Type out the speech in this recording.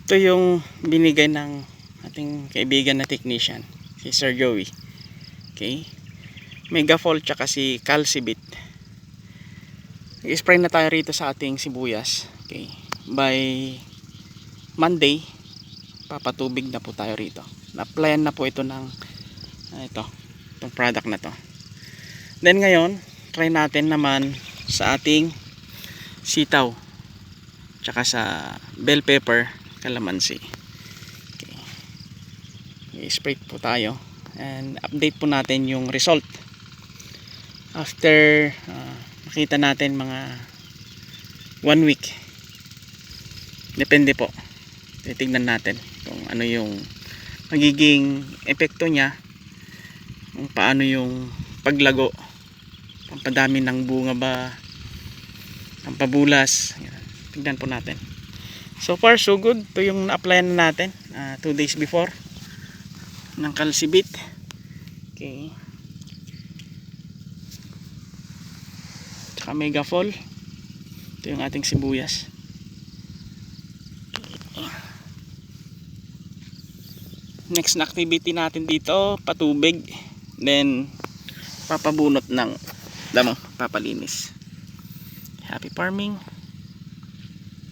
Ito yung binigay ng ating kaibigan na technician, si Sir Joey. Okay, Megafol tsaka si Calcibit. I-spray na tayo rito sa ating sibuyas. Okay, by Monday papatubig na po tayo rito. Na-applyan na po ito ng itong product na to. Then ngayon try natin naman sa ating sitaw tsaka sa bell pepper, kalamansi. Okay, i-spray po tayo and update po natin yung result after makita natin mga 1 week. Depende po, titignan natin kung ano yung magiging epekto niya, kung paano yung paglago, pampadami ng bunga ba, pampabulas. Tignan po natin. So far so good. Ito yung na-applyan na natin 2 days before ng Calcibit. Okay, tsaka Megafol. Ito yung ating sibuyas. Next na activity natin dito, patubig, then papabunot ng damo, papalinis. Happy farming.